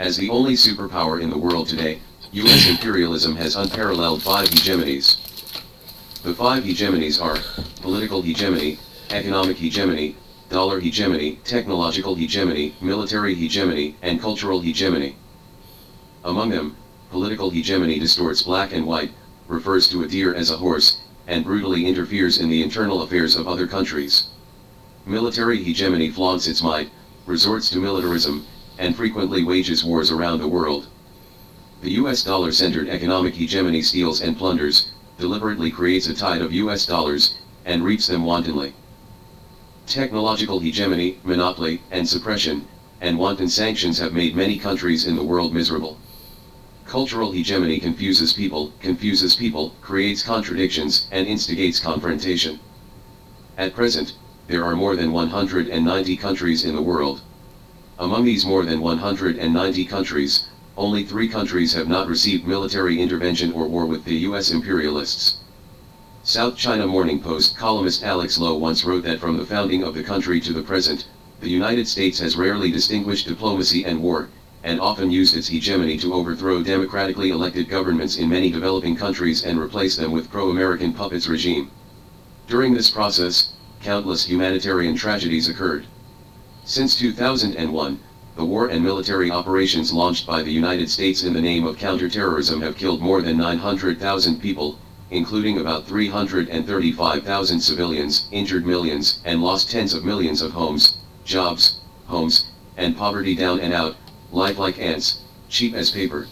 As the only superpower in the world today, U.S. imperialism has unparalleled 5 hegemonies. The 5 hegemonies are political hegemony, economic hegemony, dollar hegemony, technological hegemony, military hegemony, and cultural hegemony. Among them, political hegemony distorts black and white, refers to a deer as a horse, and brutally interferes in the internal affairs of other countries. Military hegemony flaunts its might, resorts to militarism, and frequently wages wars around the world. The US dollar-centered economic hegemony steals and plunders, deliberately creates a tide of US dollars, and reaps them wantonly. Technological hegemony, monopoly, and suppression, and wanton sanctions have made many countries in the world miserable. Cultural hegemony confuses people, creates contradictions, and instigates confrontation. At present, there are more than 190 countries in the world. Among these more than 190 countries, only 3 countries have not received military intervention or war with the US imperialists. South China Morning Post columnist Alex Lowe once wrote that from the founding of the country to the present, the United States has rarely distinguished diplomacy and war, and often used its hegemony to overthrow democratically elected governments in many developing countries and replace them with pro-American puppets regime. During this process, countless humanitarian tragedies occurred. Since 2001, the war and military operations launched by the United States in the name of counterterrorism have killed more than 900,000 people, including about 335,000 civilians, injured millions, and lost tens of millions of jobs, homes, and poverty down and out, life like ants, cheap as paper.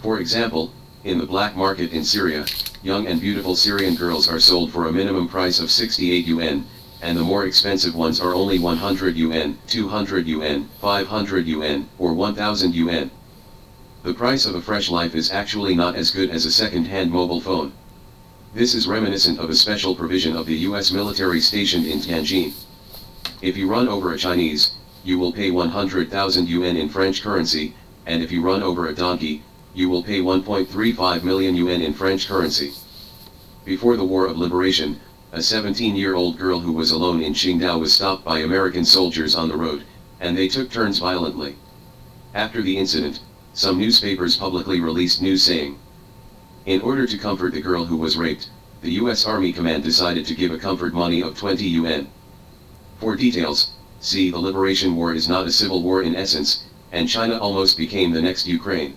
For example, in the black market in Syria, young and beautiful Syrian girls are sold for a minimum price of 68 yuan, and the more expensive ones are only 100 yuan, 200 yuan, 500 yuan, or 1000 yuan. The price of a fresh life is actually not as good as a second-hand mobile phone. This is reminiscent of a special provision of the US military stationed in Tianjin. If you run over a Chinese, you will pay 100,000 yuan in French currency, and if you run over a donkey, you will pay 1.35 million yuan in French currency. Before the War of Liberation, a 17-year-old girl who was alone in Qingdao was stopped by American soldiers on the road, and they took turns violently. After the incident, some newspapers publicly released news saying, in order to comfort the girl who was raped, the US Army Command decided to give a comfort money of 20 yuan. For details, see the Liberation War is not a civil war in essence, and China almost became the next Ukraine.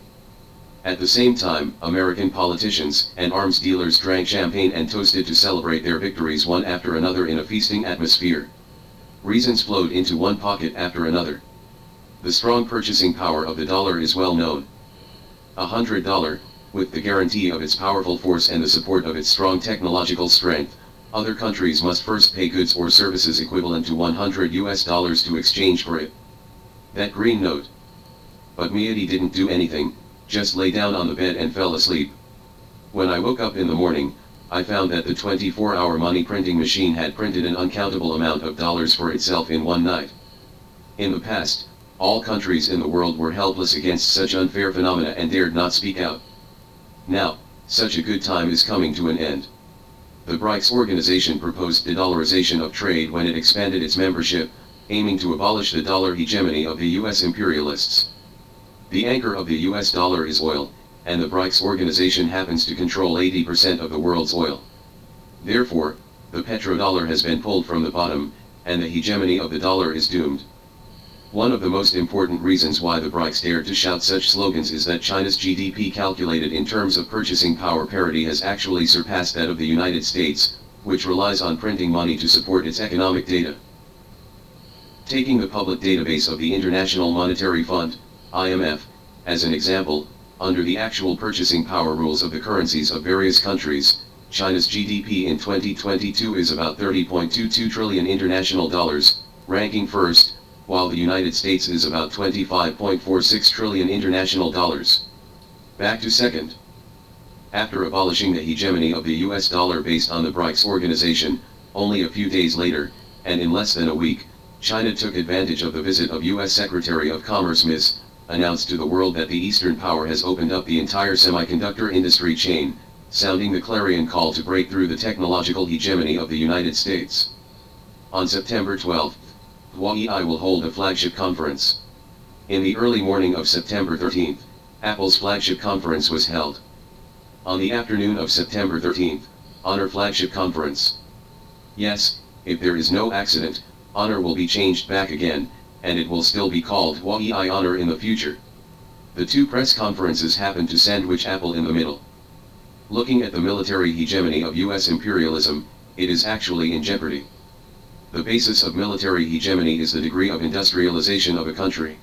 At the same time, American politicians and arms dealers drank champagne and toasted to celebrate their victories one after another in a feasting atmosphere. Reasons flowed into one pocket after another. The strong purchasing power of the dollar is well known. $100, with the guarantee of its powerful force and the support of its strong technological strength, other countries must first pay goods or services equivalent to $100 to exchange for it. That green note. But Miadi didn't do anything, just lay down on the bed and fell asleep. When I woke up in the morning, I found that the 24-hour money printing machine had printed an uncountable amount of dollars for itself in one night. In the past, all countries in the world were helpless against such unfair phenomena and dared not speak out. Now, such a good time is coming to an end. The BRICS organization proposed de-dollarization of trade when it expanded its membership, aiming to abolish the dollar hegemony of the US imperialists. The anchor of the US dollar is oil, and the BRICS organization happens to control 80% of the world's oil. Therefore, the petrodollar has been pulled from the bottom, and the hegemony of the dollar is doomed. One of the most important reasons why the BRICS dared to shout such slogans is that China's GDP calculated in terms of purchasing power parity has actually surpassed that of the United States, which relies on printing money to support its economic data. Taking the public database of the International Monetary Fund, IMF, as an example, under the actual purchasing power rules of the currencies of various countries, China's GDP in 2022 is about 30.22 trillion international dollars, ranking first, while the United States is about 25.46 trillion international dollars. Back to second. After abolishing the hegemony of the US dollar based on the BRICS organization, only a few days later, and in less than a week, China took advantage of the visit of US Secretary of Commerce Ms. announced to the world that the Eastern power has opened up the entire semiconductor industry chain, sounding the clarion call to break through the technological hegemony of the United States. On September 12, Huawei will hold a flagship conference. In the early morning of September 13th, Apple's flagship conference was held. On the afternoon of September 13th, Honor flagship conference. Yes, if there is no accident, Honor will be changed back again, and it will still be called Huawei Honor in the future. The two press conferences happened to sandwich Apple in the middle. Looking at the military hegemony of US imperialism, it is actually in jeopardy. The basis of military hegemony is the degree of industrialization of a country.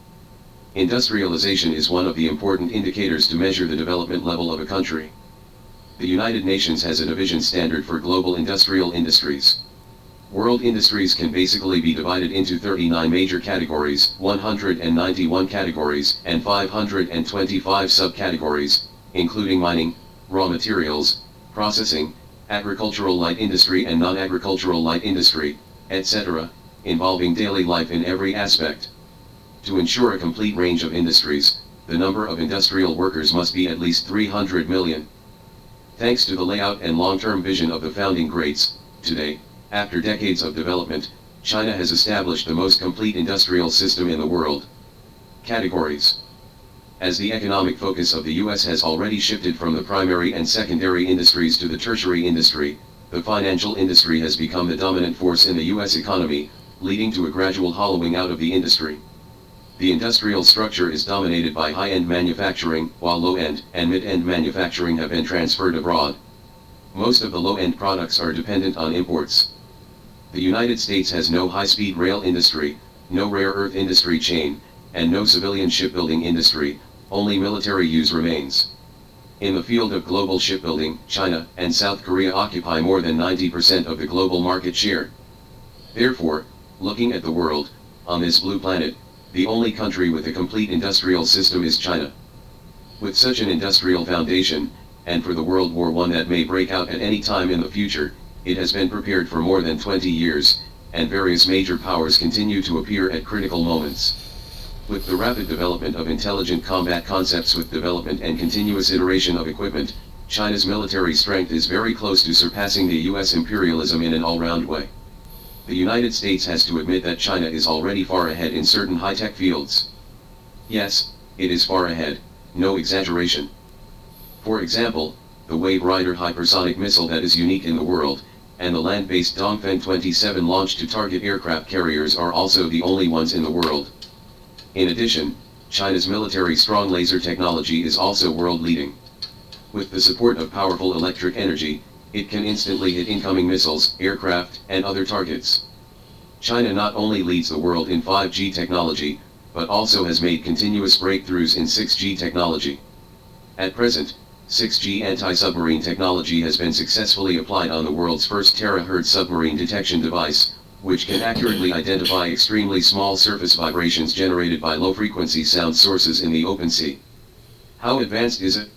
Industrialization is one of the important indicators to measure the development level of a country. The United Nations has a division standard for global industrial industries. World industries can basically be divided into 39 major categories, 191 categories, and 525 subcategories, including mining, raw materials, processing, agricultural light industry and non-agricultural light industry, etc., involving daily life in every aspect. To ensure a complete range of industries, the number of industrial workers must be at least 300 million. Thanks to the layout and long-term vision of the founding greats, today, after decades of development, China has established the most complete industrial system in the world. Categories. As the economic focus of the US has already shifted from the primary and secondary industries to the tertiary industry, the financial industry has become the dominant force in the US economy, leading to a gradual hollowing out of the industry. The industrial structure is dominated by high-end manufacturing, while low-end and mid-end manufacturing have been transferred abroad. Most of the low-end products are dependent on imports. The United States has no high-speed rail industry, no rare earth industry chain, and no civilian shipbuilding industry, only military use remains. In the field of global shipbuilding, China and South Korea occupy more than 90% of the global market share. Therefore, looking at the world, on this blue planet, the only country with a complete industrial system is China. With such an industrial foundation, and for the World War I that may break out at any time in the future, it has been prepared for more than 20 years, and various major powers continue to appear at critical moments. With the rapid development of intelligent combat concepts with development and continuous iteration of equipment, China's military strength is very close to surpassing the US imperialism in an all-round way. The United States has to admit that China is already far ahead in certain high-tech fields. Yes, it is far ahead, no exaggeration. For example, the Wave Rider hypersonic missile that is unique in the world, and the land-based Dongfeng 27 launched to target aircraft carriers are also the only ones in the world. In addition, China's military strong laser technology is also world-leading. With the support of powerful electric energy, it can instantly hit incoming missiles, aircraft, and other targets. China not only leads the world in 5G technology, but also has made continuous breakthroughs in 6G technology. At present, 6G anti-submarine technology has been successfully applied on the world's first terahertz submarine detection device, which can accurately identify extremely small surface vibrations generated by low-frequency sound sources in the open sea. How advanced is it?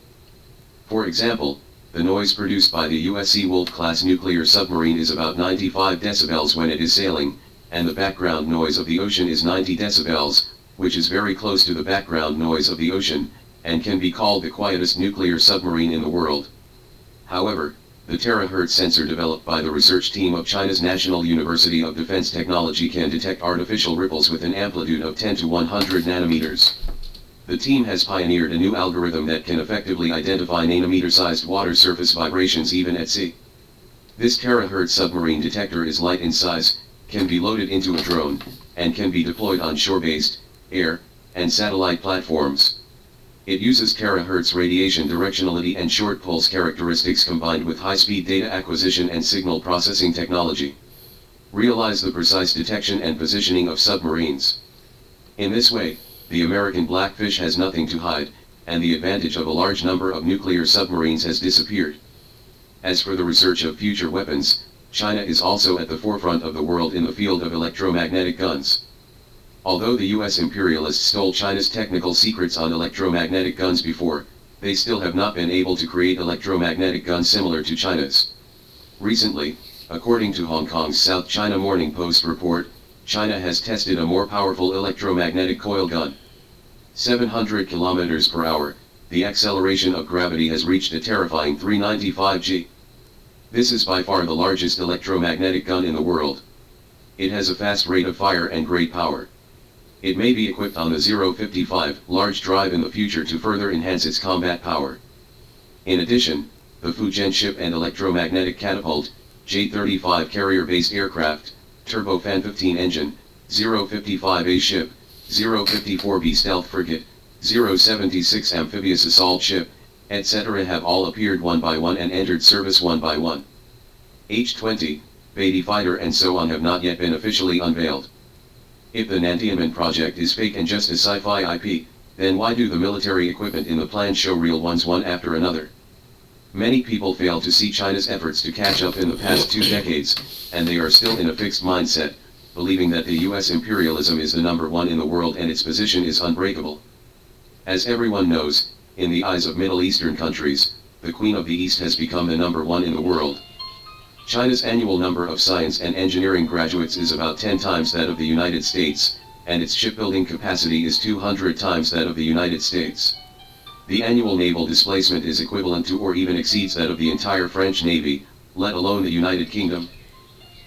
For example, the noise produced by the US Seawolf-class nuclear submarine is about 95 decibels when it is sailing, and the background noise of the ocean is 90 decibels, which is very close to the background noise of the ocean, and can be called the quietest nuclear submarine in the world. However, the terahertz sensor developed by the research team of China's National University of Defense Technology can detect artificial ripples with an amplitude of 10 to 100 nanometers. The team has pioneered a new algorithm that can effectively identify nanometer-sized water surface vibrations even at sea. This terahertz submarine detector is light in size, can be loaded into a drone, and can be deployed on shore-based, air, and satellite platforms. It uses terahertz radiation directionality and short pulse characteristics combined with high-speed data acquisition and signal processing technology. Realize the precise detection and positioning of submarines. In this way, the American Blackfish has nothing to hide, and the advantage of a large number of nuclear submarines has disappeared. As for the research of future weapons, China is also at the forefront of the world in the field of electromagnetic guns. Although the US imperialists stole China's technical secrets on electromagnetic guns before, they still have not been able to create electromagnetic guns similar to China's. Recently, according to Hong Kong's South China Morning Post report, China has tested a more powerful electromagnetic coil gun. 700 kilometers per hour, the acceleration of gravity has reached a terrifying 395 g. This is by far the largest electromagnetic gun in the world. It has a fast rate of fire and great power. It may be equipped on the 055 large drive in the future to further enhance its combat power. In addition, the Fujian ship and electromagnetic catapult, J-35 carrier-based aircraft, turbofan 15 engine, 055A ship, 054B stealth frigate, 076 amphibious assault ship, etc. have all appeared one by one and entered service one by one. H-20, Beatty fighter and so on have not yet been officially unveiled. If the Nantianmen project is fake and just a sci-fi IP, then why do the military equipment in the plan show real ones one after another? Many people fail to see China's efforts to catch up in the past 2 decades, and they are still in a fixed mindset, believing that the US imperialism is the number one in the world and its position is unbreakable. As everyone knows, in the eyes of Middle Eastern countries, the Queen of the East has become the number one in the world. China's annual number of science and engineering graduates is about 10 times that of the United States, and its shipbuilding capacity is 200 times that of the United States. The annual naval displacement is equivalent to or even exceeds that of the entire French Navy, let alone the United Kingdom.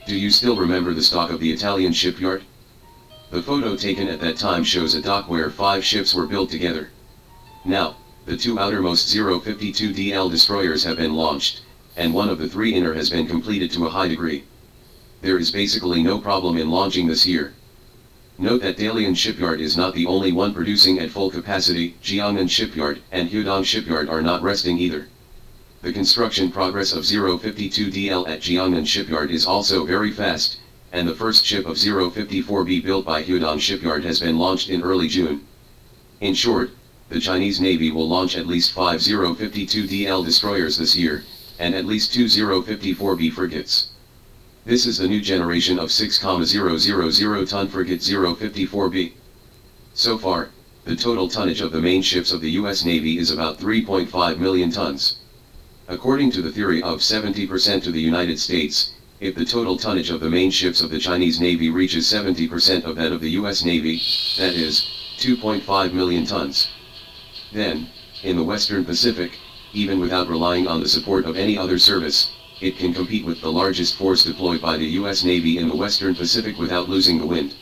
Do you still remember the stock of the Italian shipyard? The photo taken at that time shows a dock where 5 ships were built together. Now, the 2 outermost 052DL destroyers have been launched, and one of the 3 inner has been completed to a high degree. There is basically no problem in launching this year. Note that Dalian Shipyard is not the only one producing at full capacity. Jiangnan Shipyard and Hudong Shipyard are not resting either. The construction progress of 052DL at Jiangnan Shipyard is also very fast, and the first ship of 054B built by Hudong Shipyard has been launched in early June. In short, the Chinese Navy will launch at least 5 052DL destroyers this year, and at least 2 054B frigates. This is the new generation of 6,000-ton frigate 054B. So far, the total tonnage of the main ships of the US Navy is about 3.5 million tons. According to the theory of 70% to the United States, if the total tonnage of the main ships of the Chinese Navy reaches 70% of that of the US Navy, that is, 2.5 million tons. Then, in the Western Pacific, even without relying on the support of any other service, it can compete with the largest force deployed by the US Navy in the Western Pacific without losing the wind.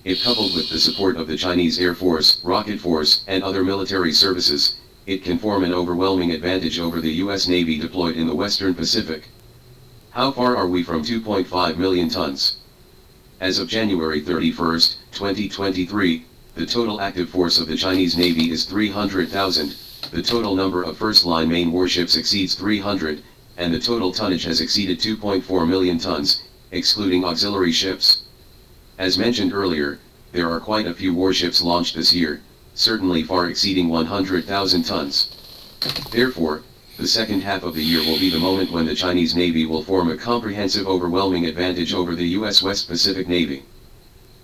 If coupled with the support of the Chinese Air Force, Rocket Force, and other military services, it can form an overwhelming advantage over the US Navy deployed in the Western Pacific. How far are we from 2.5 million tons? As of January 31, 2023, the total active force of the Chinese Navy is 300,000, the total number of first-line main warships exceeds 300, and the total tonnage has exceeded 2.4 million tons, excluding auxiliary ships. As mentioned earlier, there are quite a few warships launched this year, certainly far exceeding 100,000 tons. Therefore, the second half of the year will be the moment when the Chinese Navy will form a comprehensive overwhelming advantage over the US West Pacific Navy.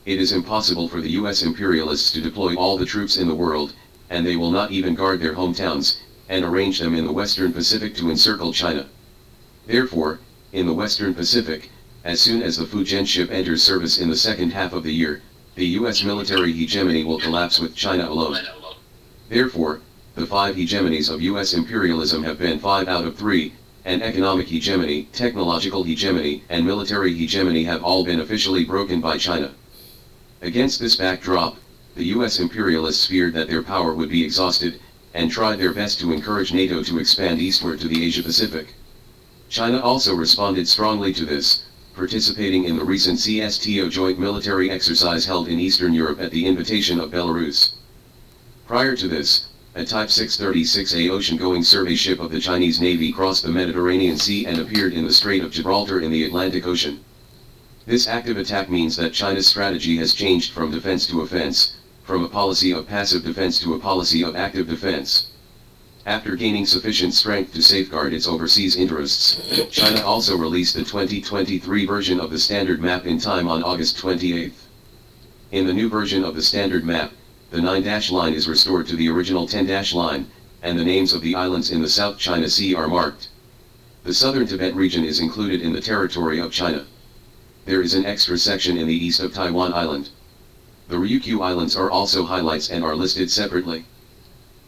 It is impossible for the US imperialists to deploy all the troops in the world, and they will not even guard their hometowns, and arrange them in the Western Pacific to encircle China. Therefore, in the Western Pacific, as soon as the Fujian ship enters service in the second half of the year, the US military hegemony will collapse with China alone. Therefore, the 5 hegemonies of US imperialism have been 5 out of 3, and economic hegemony, technological hegemony, and military hegemony have all been officially broken by China. Against this backdrop, the US imperialists feared that their power would be exhausted, and tried their best to encourage NATO to expand eastward to the Asia-Pacific. China also responded strongly to this, participating in the recent CSTO joint military exercise held in Eastern Europe at the invitation of Belarus. Prior to this, a Type 636A ocean-going survey ship of the Chinese Navy crossed the Mediterranean Sea and appeared in the Strait of Gibraltar in the Atlantic Ocean. This active attack means that China's strategy has changed from defense to offense, from a policy of passive defense to a policy of active defense. After gaining sufficient strength to safeguard its overseas interests, China also released the 2023 version of the Standard Map in time on August 28. In the new version of the Standard Map, the 9- line is restored to the original 10- line, and the names of the islands in the South China Sea are marked. The southern Tibet region is included in the territory of China. There is an extra section in the east of Taiwan Island. The Ryukyu Islands are also highlights and are listed separately.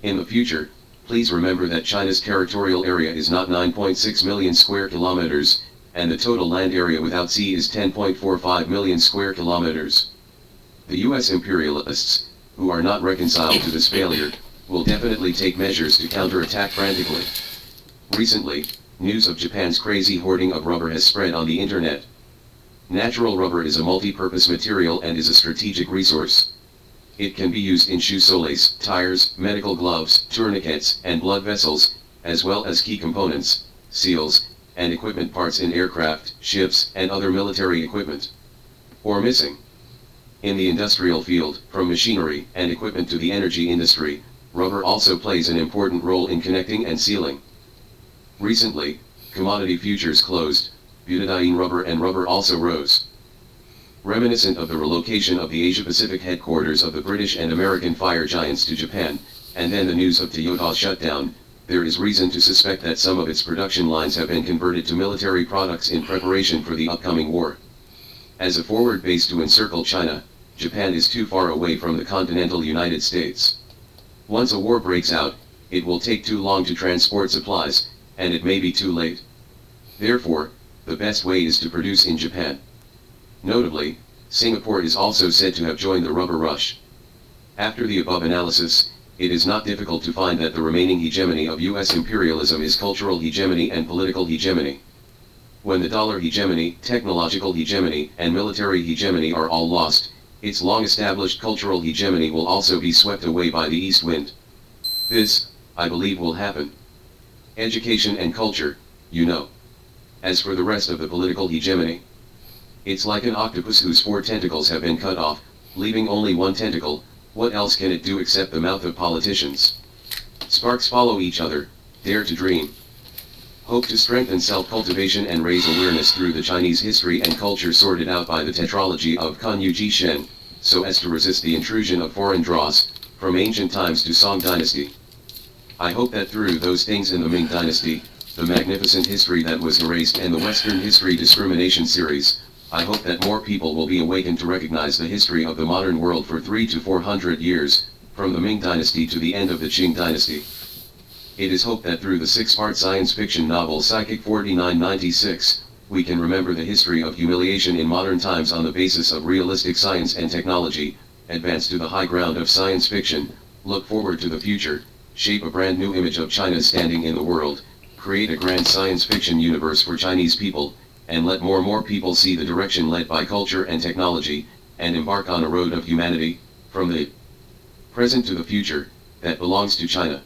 In the future, please remember that China's territorial area is not 9.6 million square kilometers, and the total land area without sea is 10.45 million square kilometers. The US imperialists, who are not reconciled to this failure, will definitely take measures to counterattack frantically. Recently, news of Japan's crazy hoarding of rubber has spread on the internet. Natural rubber is a multi-purpose material and is a strategic resource. It can be used in shoe soles, tires, medical gloves, tourniquets, and blood vessels, as well as key components, seals, and equipment parts in aircraft, ships, and other military equipment. Or missing. In the industrial field, from machinery and equipment to the energy industry, rubber also plays an important role in connecting and sealing. Recently, commodity futures closed, butadiene rubber and rubber also rose. Reminiscent of the relocation of the Asia-Pacific headquarters of the British and American fire giants to Japan, and then the news of Toyota's shutdown, there is reason to suspect that some of its production lines have been converted to military products in preparation for the upcoming war. As a forward base to encircle China, Japan is too far away from the continental United States. Once a war breaks out, it will take too long to transport supplies, and it may be too late. Therefore, the best way is to produce in Japan. Notably, Singapore is also said to have joined the rubber rush. After the above analysis, it is not difficult to find that the remaining hegemony of US imperialism is cultural hegemony and political hegemony. When the dollar hegemony, technological hegemony, and military hegemony are all lost, its long-established cultural hegemony will also be swept away by the east wind. This, I believe, will happen. Education and culture, you know. As for the rest of the political hegemony, it's like an octopus whose 4 tentacles have been cut off, leaving only 1 tentacle. What else can it do except the mouth of politicians? Sparks follow each other, dare to dream. Hope to strengthen self-cultivation and raise awareness through the Chinese history and culture sorted out by the tetralogy of Confucius Shen, so as to resist the intrusion of foreign dross, from ancient times to Song dynasty. I hope that through those things in the Ming dynasty, the magnificent history that was erased and the Western history discrimination series, I hope that more people will be awakened to recognize the history of the modern world for 300 to 400 years, from the Ming dynasty to the end of the Qing dynasty. It is hoped that through the 6-part science fiction novel Psychic 4996, we can remember the history of humiliation in modern times on the basis of realistic science and technology, advance to the high ground of science fiction, look forward to the future, shape a brand new image of China standing in the world, create a grand science fiction universe for Chinese people, and let more people see the direction led by culture and technology, and embark on a road of humanity, from the present to the future, that belongs to China.